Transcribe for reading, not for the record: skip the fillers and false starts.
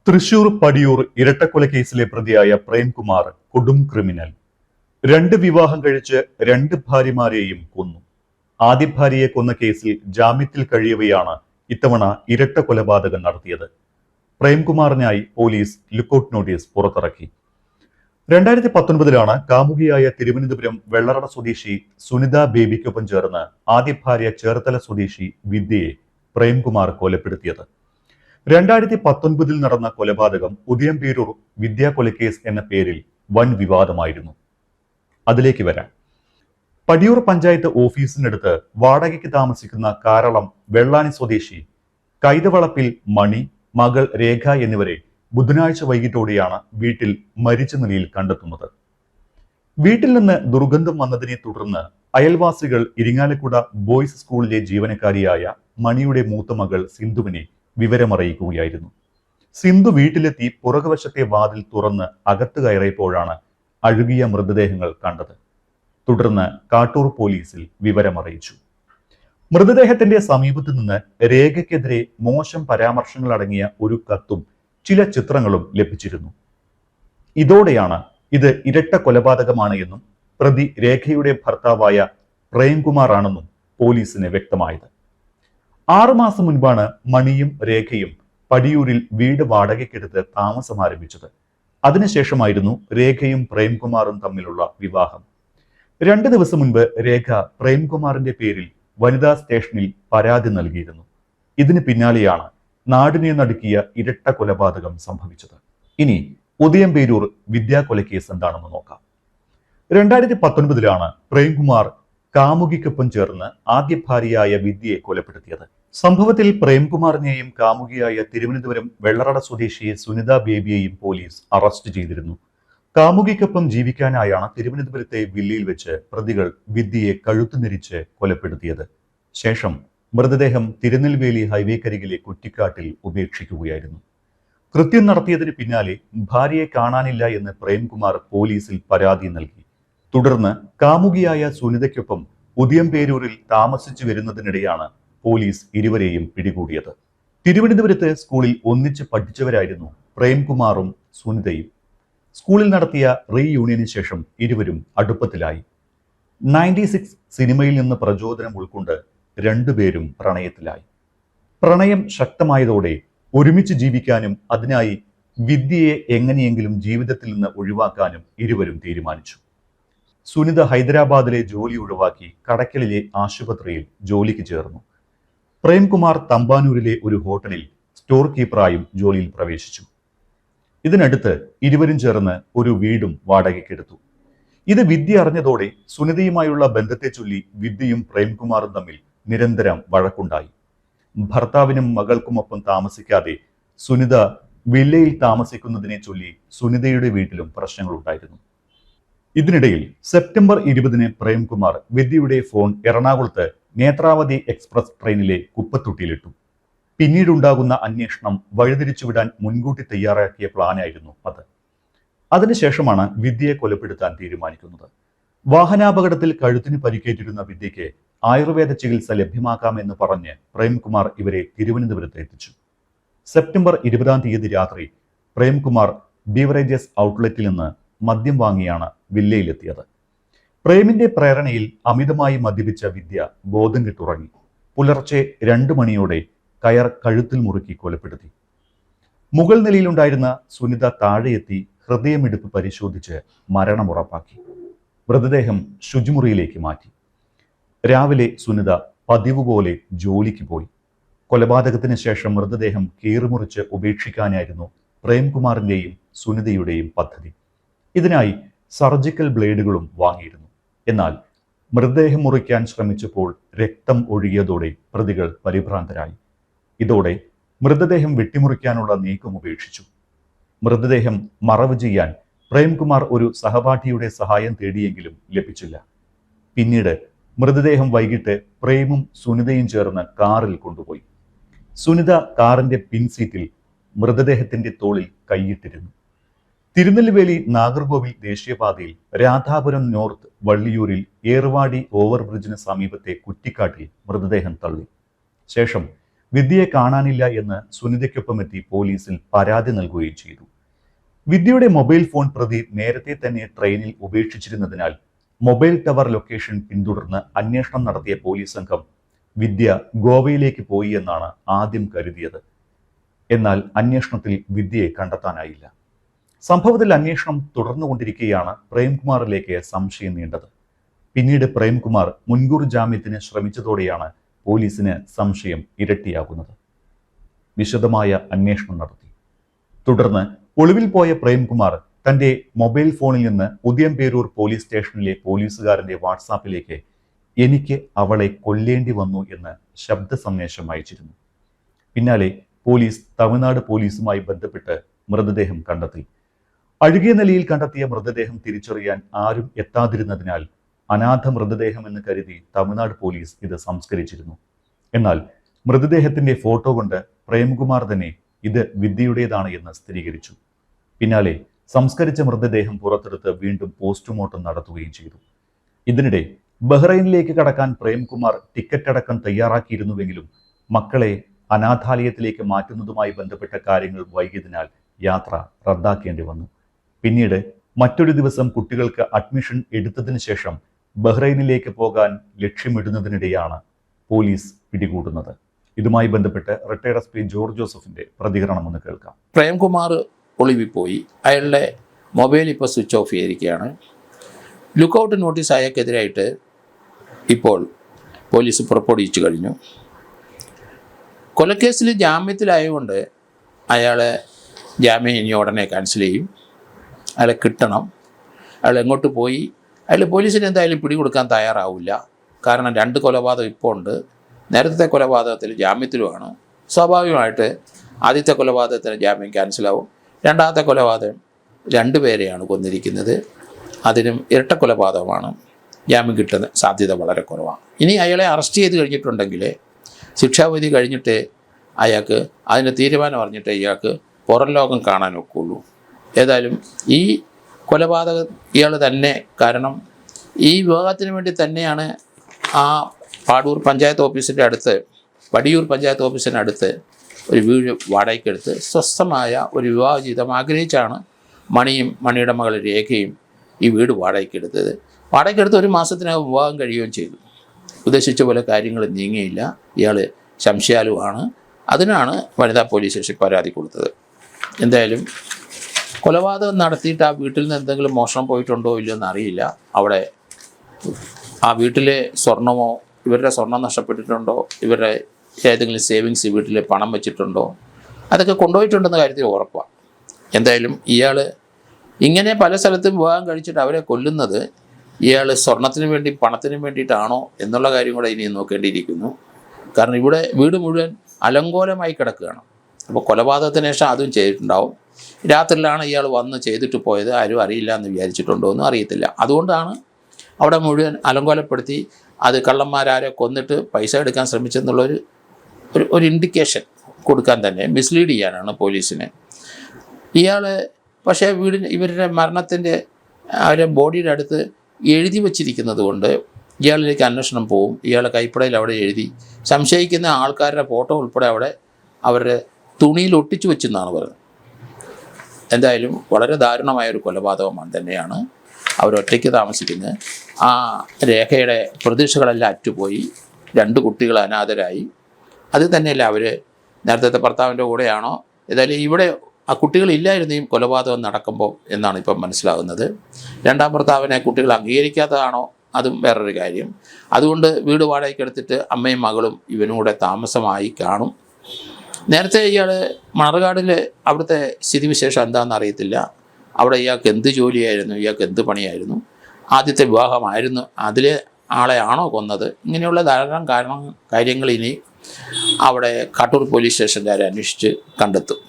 തൃശൂർ പടിയൂർ ഇരട്ടക്കൊലക്കേസിലെ പ്രതിയായ പ്രേംകുമാർ കൊടും ക്രിമിനൽ. 2 വിവാഹം കഴിച്ച് 2 ഭാര്യമാരെയും കൊന്നു. ആദ്യ ഭാര്യയെ കൊന്ന കേസിൽ ജാമ്യത്തിൽ കഴിയവെയാണ് ഇത്തവണ ഇരട്ട കൊലപാതകം നടത്തിയത്. പ്രേംകുമാറിനായി പോലീസ് ലുക്കൌട്ട് നോട്ടീസ് പുറത്തിറക്കി. 2019 കാമുകിയായ തിരുവനന്തപുരം വെള്ളറട സ്വദേശി സുനിത ബേബിക്കൊപ്പം ചേർന്ന് ആദ്യ ഭാര്യ ചേർത്തല സ്വദേശി വിദ്യയെ പ്രേംകുമാർ കൊലപ്പെടുത്തിയത്. 2019 നടന്ന കൊലപാതകം ഉദയംപേരൂർ വിദ്യാ കൊലക്കേസ് എന്ന പേരിൽ വൻ വിവാദമായിരുന്നു. അതിലേക്ക് വരാം. പടിയൂർ പഞ്ചായത്ത് ഓഫീസിനടുത്ത് വാടകയ്ക്ക് താമസിക്കുന്ന കാരളം വെള്ളാനി സ്വദേശി കൈതവളപ്പിൽ മണി, മകൾ രേഖ എന്നിവരെ ബുധനാഴ്ച വൈകിട്ടോടെയാണ് വീട്ടിൽ മരിച്ച നിലയിൽ കണ്ടെത്തുന്നത്. വീട്ടിൽ നിന്ന് ദുർഗന്ധം വന്നതിനെ തുടർന്ന് അയൽവാസികൾ ഇരിങ്ങാലക്കുട ബോയ്സ് സ്കൂളിലെ ജീവനക്കാരിയായ മണിയുടെ മൂത്ത മകൾ സിന്ധുവിനെ വിവരമറിയിക്കുകയായിരുന്നു. സിന്ധു വീട്ടിലെത്തി പുറകുവശത്തെ വാതിൽ തുറന്ന് അകത്ത് കയറിയപ്പോഴാണ് അഴുകിയ മൃതദേഹങ്ങൾ കണ്ടത്. തുടർന്ന് കാട്ടൂർ പോലീസിൽ വിവരമറിയിച്ചു. മൃതദേഹത്തിന്റെ സമീപത്തു നിന്ന് രേഖയ്ക്കെതിരെ മോശം പരാമർശങ്ങൾ അടങ്ങിയ ഒരു കത്തും ചില ചിത്രങ്ങളും ലഭിച്ചിരുന്നു. ഇതോടെയാണ് ഇത് ഇരട്ട കൊലപാതകമാണ് എന്നും പ്രതി രേഖയുടെ ഭർത്താവായ പ്രേംകുമാർ ആണെന്നും പോലീസിന് വ്യക്തമായത്. 6 മാസം മുൻപാണ് മണിയും രേഖയും പടിയൂരിൽ വീട് വാടകയ്ക്കെടുത്ത് താമസം ആരംഭിച്ചത്. അതിനുശേഷമായിരുന്നു രേഖയും പ്രേംകുമാറും തമ്മിലുള്ള വിവാഹം. 2 ദിവസം മുൻപ് രേഖ പ്രേംകുമാറിന്റെ പേരിൽ വനിതാ സ്റ്റേഷനിൽ പരാതി നൽകിയിരുന്നു. ഇതിന് പിന്നാലെയാണ് നാടിനെ നടുക്കിയ ഇരട്ട കൊലപാതകം സംഭവിച്ചത്. ഇനി ഉദയംപേരൂർ വിദ്യാ കൊലക്കേസ് എന്താണെന്ന് നോക്കാം. 2019 പ്രേംകുമാർ കാമുകിക്കൊപ്പം ചേർന്ന് ആദ്യ ഭാര്യയായ വിദ്യയെ കൊലപ്പെടുത്തിയത്. സംഭവത്തിൽ പ്രേംകുമാറിനെയും കാമുകിയായ തിരുവനന്തപുരം വെള്ളറട സ്വദേശിയെ സുനിത ബേബിയെയും പോലീസ് അറസ്റ്റ് ചെയ്തിരുന്നു. കാമുകിക്കൊപ്പം ജീവിക്കാനായാണ് തിരുവനന്തപുരത്തെ വില്ലയിൽ വെച്ച് പ്രതികൾ വിദ്യയെ കഴുത്തുനെരിച്ച് കൊലപ്പെടുത്തിയത്. ശേഷം മൃതദേഹം തിരുനെൽവേലി ഹൈവേക്കരികിലെ കുറ്റിക്കാട്ടിൽ ഉപേക്ഷിക്കുകയായിരുന്നു. കൃത്യം നടത്തിയതിന് പിന്നാലെ ഭാര്യയെ കാണാനില്ല എന്ന് പ്രേംകുമാർ പോലീസിൽ പരാതി നൽകി. തുടർന്ന് കാമുകിയായ സുനിതയ്ക്കൊപ്പം ഉദയംപേരൂരിൽ താമസിച്ചു വരുന്നതിനിടെയാണ് പോലീസ് ഇരുവരെയും പിടികൂടിയത്. തിരുവനന്തപുരത്ത് സ്കൂളിൽ ഒന്നിച്ച് പഠിച്ചവരായിരുന്നു പ്രേംകുമാറും സുനിതയും. സ്കൂളിൽ നടത്തിയ റീയൂണിയന് ശേഷം ഇരുവരും അടുപ്പത്തിലായി. 96 സിനിമയിൽ നിന്ന് പ്രചോദനം ഉൾക്കൊണ്ട് രണ്ടുപേരും പ്രണയത്തിലായി. പ്രണയം ശക്തമായതോടെ ഒരുമിച്ച് ജീവിക്കാനും അതിനായി വിദ്യയെ എങ്ങനെയെങ്കിലും ജീവിതത്തിൽ നിന്ന് ഒഴിവാക്കാനും ഇരുവരും തീരുമാനിച്ചു. സുനിത ഹൈദരാബാദിലെ ജോലി ഒഴിവാക്കി കടയ്ക്കലിലെ ആശുപത്രിയിൽ ജോലിക്ക് ചേർന്നു. പ്രേംകുമാർ തമ്പാനൂരിലെ ഒരു ഹോട്ടലിൽ സ്റ്റോർ കീപ്പറായും ജോലിയിൽ പ്രവേശിച്ചു. ഇതിനടുത്ത് ഇരുവരും ചേർന്ന് ഒരു വീടും വാടകയ്ക്കെടുത്തു. ഇത് വിദ്യ അറിഞ്ഞതോടെ സുനിതയുമായുള്ള ബന്ധത്തെ ചൊല്ലി വിദ്യയും പ്രേംകുമാറും തമ്മിൽ നിരന്തരം വഴക്കുണ്ടായി. ഭർത്താവിനും മകൾക്കുമൊപ്പം താമസിക്കാതെ സുനിത വില്ലയിൽ താമസിക്കുന്നതിനെ ചൊല്ലി സുനിതയുടെ വീട്ടിലും പ്രശ്നങ്ങളുണ്ടായിരുന്നു. ഇതിനിടയിൽ സെപ്റ്റംബർ 20 പ്രേംകുമാർ വിദ്യയുടെ ഫോൺ എറണാകുളത്ത് നേത്രാവതി എക്സ്പ്രസ് ട്രെയിനിലെ കുപ്പത്തൊട്ടിയിലിട്ടു. പിന്നീടുണ്ടാകുന്ന അന്വേഷണം വഴിതിരിച്ചുവിടാൻ മുൻകൂട്ടി തയ്യാറാക്കിയ പ്ലാനായിരുന്നു അത്. അതിനുശേഷമാണ് വിദ്യയെ കൊലപ്പെടുത്താൻ തീരുമാനിക്കുന്നത്. വാഹനാപകടത്തിൽ കഴുത്തിന് പരിക്കേറ്റിരുന്ന വിദ്യയ്ക്ക് ആയുർവേദ ചികിത്സ ലഭ്യമാക്കാമെന്ന് പറഞ്ഞ് പ്രേംകുമാർ ഇവരെ തിരുവനന്തപുരത്ത് എത്തിച്ചു. സെപ്റ്റംബർ 20 രാത്രി പ്രേംകുമാർ ബീവറേജസ് ഔട്ട്ലെറ്റിൽ നിന്ന് മദ്യം വാങ്ങിയാണ് വില്ലയിലെത്തിയത്. പ്രേമിന്റെ പ്രേരണയിൽ അമിതമായി മദ്യപിച്ച വിദ്യ ബോധം കെട്ടുറങ്ങി. പുലർച്ചെ 2 മണിയോടെ കയർ കഴുത്തിൽ മുറുക്കി കൊലപ്പെടുത്തി. മുകൾ നിലയിലുണ്ടായിരുന്ന സുനിത താഴെയെത്തി ഹൃദയമിടിപ്പ് പരിശോധിച്ച് മരണം ഉറപ്പാക്കി. മൃതദേഹം ശുചിമുറിയിലേക്ക് മാറ്റി. രാവിലെ സുനിത പതിവ് പോലെ ജോലിക്ക് പോയി. കൊലപാതകത്തിന് ശേഷം മൃതദേഹം കീറിമുറിച്ച് ഉപേക്ഷിക്കാനായിരുന്നു പ്രേംകുമാറിന്റെയും സുനിതയുടെയും പദ്ധതി. ഇതിനായി സർജിക്കൽ ബ്ലേഡുകളും വാങ്ങിയിരുന്നു. എന്നാൽ മൃതദേഹം മുറിക്കാൻ ശ്രമിച്ചപ്പോൾ രക്തം ഒഴുകിയതോടെ പ്രതികൾ പരിഭ്രാന്തരായി. ഇതോടെ മൃതദേഹം വെട്ടിമുറിക്കാനുള്ള നീക്കം ഉപേക്ഷിച്ചു. മൃതദേഹം മറവ് ചെയ്യാൻ പ്രേംകുമാർ ഒരു സഹപാഠിയുടെ സഹായം തേടിയെങ്കിലും ലഭിച്ചില്ല. പിന്നീട് മൃതദേഹം വൈകിട്ട് പ്രേമും സുനിതയും ചേർന്ന് കാറിൽ കൊണ്ടുപോയി. സുനിത കാറിന്റെ പിൻസീറ്റിൽ മൃതദേഹത്തിന്റെ തോളിൽ കൈയിട്ടിരുന്നു. തിരുനെൽവേലി നാഗർകോവിൽ ദേശീയപാതയിൽ രാധാപുരം നോർത്ത് വള്ളിയൂരിൽ ഏർവാടി ഓവർബ്രിഡ്ജിന് സമീപത്തെ കുറ്റിക്കാട്ടിൽ മൃതദേഹം തള്ളി. ശേഷം വിദ്യയെ കാണാനില്ല എന്ന് സുനിതയ്ക്കൊപ്പം എത്തി പോലീസിൽ പരാതി നൽകുകയും ചെയ്തു. വിദ്യയുടെ മൊബൈൽ ഫോൺ പ്രതി നേരത്തെ തന്നെ ട്രെയിനിൽ ഉപേക്ഷിച്ചിരുന്നതിനാൽ മൊബൈൽ ടവർ ലൊക്കേഷൻ പിന്തുടർന്ന് അന്വേഷണം നടത്തിയ പോലീസ് സംഘം വിദ്യ ഗോവയിലേക്ക് പോയി എന്നാണ് ആദ്യം കരുതിയത്. എന്നാൽ അന്വേഷണത്തിൽ വിദ്യയെ കണ്ടെത്താനായില്ല. സംഭവത്തിൽ അന്വേഷണം തുടർന്നുകൊണ്ടിരിക്കെയാണ് പ്രേംകുമാറിലേക്ക് സംശയം നീണ്ടത്. പിന്നീട് പ്രേംകുമാർ മുൻകൂർ ജാമ്യത്തിന് ശ്രമിച്ചതോടെയാണ് പോലീസിന് സംശയം ഇരട്ടിയാകുന്നത്. വിശദമായ അന്വേഷണം നടത്തി. തുടർന്ന് ഒളിവിൽ പോയ പ്രേംകുമാർ തന്റെ മൊബൈൽ ഫോണിൽ നിന്ന് ഉദയംപേരൂർ പോലീസ് സ്റ്റേഷനിലെ പോലീസുകാരന്റെ വാട്സാപ്പിലേക്ക് എനിക്ക് അവളെ കൊല്ലേണ്ടി വന്നു എന്ന് ശബ്ദ സന്ദേശം അയച്ചിരുന്നു. പിന്നാലെ പോലീസ് തമിഴ്നാട് പോലീസുമായി ബന്ധപ്പെട്ട് മൃതദേഹം കണ്ടെത്തി. അഴുകിയ നിലയിൽ കണ്ടെത്തിയ മൃതദേഹം തിരിച്ചറിയാൻ ആരും എത്താതിരുന്നതിനാൽ അനാഥ മൃതദേഹം എന്ന് കരുതി തമിഴ്നാട് പോലീസ് ഇത് സംസ്കരിച്ചിരുന്നു. എന്നാൽ മൃതദേഹത്തിന്റെ ഫോട്ടോ കൊണ്ട് പ്രേംകുമാർ തന്നെ ഇത് വിദ്യയുടേതാണ് എന്ന് സ്ഥിരീകരിച്ചു. പിന്നാലെ സംസ്കരിച്ച മൃതദേഹം പുറത്തെടുത്ത് വീണ്ടും പോസ്റ്റ്മോർട്ടം നടത്തുകയും ചെയ്തു. ഇതിനിടെ ബഹ്റൈനിലേക്ക് കടക്കാൻ പ്രേംകുമാർ ടിക്കറ്റ് അടക്കം തയ്യാറാക്കിയിരുന്നുവെങ്കിലും മക്കളെ അനാഥാലയത്തിലേക്ക് മാറ്റുന്നതുമായി ബന്ധപ്പെട്ട കാര്യങ്ങൾ വൈകിയതിനാൽ യാത്ര റദ്ദാക്കേണ്ടി വന്നു. പിന്നീട് മറ്റൊരു ദിവസം കുട്ടികൾക്ക് അഡ്മിഷൻ എടുത്തതിന് ശേഷം ബഹ്റൈനിലേക്ക് പോകാൻ ലക്ഷ്യമിടുന്നതിനിടെയാണ് പോലീസ് പിടികൂടുന്നത്. ഇതുമായി ബന്ധപ്പെട്ട് റിട്ടയർഡ് എസ് പി ജോർജ് ജോസഫിന്റെ പ്രതികരണം ഒന്ന് കേൾക്കാം. പ്രേംകുമാർ ഒളിവിൽ പോയി. അയാളുടെ മൊബൈൽ ഇപ്പോൾ സ്വിച്ച് ഓഫ് ചെയ്തിരിക്കുകയാണ്. ലുക്കൗട്ട് നോട്ടീസ് അയാൾക്കെതിരായിട്ട് ഇപ്പോൾ പോലീസ് പുറപ്പെടുവിച്ചു കഴിഞ്ഞു. കൊലക്കേസിൽ ജാമ്യത്തിലായതുകൊണ്ട് അയാളെ ജാമ്യം ഇനി ഉടനെ ക്യാൻസൽ ചെയ്യും. അയാളെ കിട്ടണം. അയാൾ എങ്ങോട്ട് പോയി? അയാൾ പോലീസിന് എന്തായാലും പിടികൊടുക്കാൻ തയ്യാറാവില്ല. കാരണം 2 കൊലപാതകം ഇപ്പോൾ ഉണ്ട്. നേരത്തെ കൊലപാതകത്തിൽ ജാമ്യത്തിലുമാണ്. സ്വാഭാവികമായിട്ട് ആദ്യത്തെ കൊലപാതകത്തിന് ജാമ്യം ക്യാൻസലാവും. രണ്ടാമത്തെ കൊലപാതകം 2 പേരെയാണ് കൊന്നിരിക്കുന്നത്. അതിനും ഇരട്ട കൊലപാതകമാണ്. ജാമ്യം കിട്ടുന്ന സാധ്യത വളരെ കുറവാണ്. ഇനി അയാളെ അറസ്റ്റ് ചെയ്ത് കഴിഞ്ഞിട്ടുണ്ടെങ്കിൽ ശിക്ഷാവിധി കഴിഞ്ഞിട്ട് അയാൾക്ക് അതിൻ്റെ തീരുമാനം അറിഞ്ഞിട്ട് ഇയാൾക്ക് പുറം ലോകം കാണാൻ ഒക്കുള്ളൂ. ഏതായാലും ഈ കൊലപാതകം ഇയാൾ തന്നെ, കാരണം ഈ വിവാഹത്തിന് വേണ്ടി തന്നെയാണ് ആ പാടൂർ പഞ്ചായത്ത് ഓഫീസിൻ്റെ അടുത്ത്, വടിയൂർ പഞ്ചായത്ത് ഓഫീസിനടുത്ത് ഒരു വീട് വാടകയ്ക്കെടുത്ത് സ്വസ്ഥമായ ഒരു വിവാഹ ജീവിതം ആഗ്രഹിച്ചാണ് മണിയും മണിയുടെ മകൾ രേഖയും ഈ വീട് വാടകയ്ക്കെടുത്തത്. വാടകയ്ക്കെടുത്ത് 1 മാസത്തിനകം വിവാഹം കഴിയുകയും ചെയ്തു. ഉദ്ദേശിച്ച പോലെ കാര്യങ്ങൾ നീങ്ങിയില്ല. ഇയാൾ സംശയാലുവാണ്. അതിനാണ് വനിതാ പോലീസ് സ്റ്റേഷനിൽ പരാതി കൊടുത്തത്. എന്തായാലും കൊലപാതകം നടത്തിയിട്ട് ആ വീട്ടിൽ നിന്ന് എന്തെങ്കിലും മോഷണം പോയിട്ടുണ്ടോ ഇല്ലയോ എന്നറിയില്ല. അവിടെ ആ വീട്ടിലെ സ്വർണമോ ഇവരുടെ സ്വർണം നഷ്ടപ്പെട്ടിട്ടുണ്ടോ, ഇവരുടെ ഏതെങ്കിലും സേവിങ്സ് വീട്ടിൽ പണം വെച്ചിട്ടുണ്ടോ, അതൊക്കെ കൊണ്ടുപോയിട്ടുണ്ടെന്ന കാര്യത്തിൽ ഉറപ്പാണ്. എന്തായാലും ഇയാൾ ഇങ്ങനെ പല സ്ഥലത്തും വിവാഹം കഴിച്ചിട്ട് അവരെ കൊല്ലുന്നത് ഇയാൾ സ്വർണത്തിന് വേണ്ടി പണത്തിന് വേണ്ടിയിട്ടാണോ എന്നുള്ള കാര്യം കൂടെ ഇനി നോക്കേണ്ടിയിരിക്കുന്നു. കാരണം ഇവിടെ വീട് മുഴുവൻ അലങ്കോലമായി കിടക്കുകയാണ്. അപ്പോൾ കൊലപാതകത്തിന് ശേഷം അതും ചെയ്തിട്ടുണ്ടാവും. രാത്രിയിലാണ് ഇയാൾ വന്ന് ചെയ്തിട്ട് പോയത്. ആരും അറിയില്ല എന്ന് വിചാരിച്ചിട്ടുണ്ടോ എന്നും അറിയത്തില്ല. അതുകൊണ്ടാണ് അവിടെ മുഴുവൻ അലങ്കോലപ്പെടുത്തി അത് കള്ളന്മാരാരെ കൊന്നിട്ട് പൈസ എടുക്കാൻ ശ്രമിച്ചെന്നുള്ളൊരു ഒരു ഇൻഡിക്കേഷൻ കൊടുക്കാൻ തന്നെ മിസ്ലീഡ് ചെയ്യാനാണ് പോലീസിനെ. ഇയാൾ പക്ഷേ ഇവരുടെ മരണത്തിൻ്റെ അവരുടെ ബോഡിയുടെ അടുത്ത് എഴുതി വച്ചിരിക്കുന്നത് കൊണ്ട് ഇയാളിലേക്ക് അന്വേഷണം പോവും. ഇയാളെ കൈപ്പടയിൽ അവിടെ എഴുതി സംശയിക്കുന്ന ആൾക്കാരുടെ ഫോട്ടോ ഉൾപ്പെടെ അവിടെ അവരുടെ തുണിയിൽ ഒട്ടിച്ചു വെച്ചെന്നാണ് പറയുന്നത്. എന്തായാലും വളരെ ദാരുണമായൊരു കൊലപാതകമാണ് തന്നെയാണ്. അവരൊറ്റയ്ക്ക് താമസിക്കുന്നത്. ആ രേഖയുടെ പ്രതീക്ഷകളെല്ലാം അറ്റുപോയി. 2 കുട്ടികൾ അനാഥരായി. അത് തന്നെയല്ല അവർ നേരത്തെ ഭർത്താവിൻ്റെ കൂടെയാണോ, ഏതായാലും ഇവിടെ ആ കുട്ടികളില്ലായിരുന്നു ഈ കൊലപാതകം നടക്കുമ്പോൾ എന്നാണ് ഇപ്പം മനസ്സിലാകുന്നത്. 2ാം ഭർത്താവിനെ കുട്ടികൾ അംഗീകരിക്കാത്തതാണോ അതും വേറൊരു കാര്യം. അതുകൊണ്ട് വീട് വാടകയ്ക്കെടുത്തിട്ട് അമ്മയും മകളും ഇവനും കൂടെ താമസമായി കാണും. നേരത്തെ ഇയാൾ മണർകാടിൽ അവിടുത്തെ സ്ഥിതിവിശേഷം എന്താണെന്ന് അറിയത്തില്ല. അവിടെ ഇയാൾക്ക് എന്ത് ജോലിയായിരുന്നു, ഇയാൾക്ക് എന്ത് പണിയായിരുന്നു, ആദ്യത്തെ വിവാഹമായിരുന്നു, അതിലെ ആളെ ആണോ കൊന്നത്, ഇങ്ങനെയുള്ള ധാരാളം കാര്യങ്ങൾ ഇനി അവിടെ കാട്ടൂർ പോലീസ് സ്റ്റേഷൻകാരെ അന്വേഷിച്ച് കണ്ടെത്തും.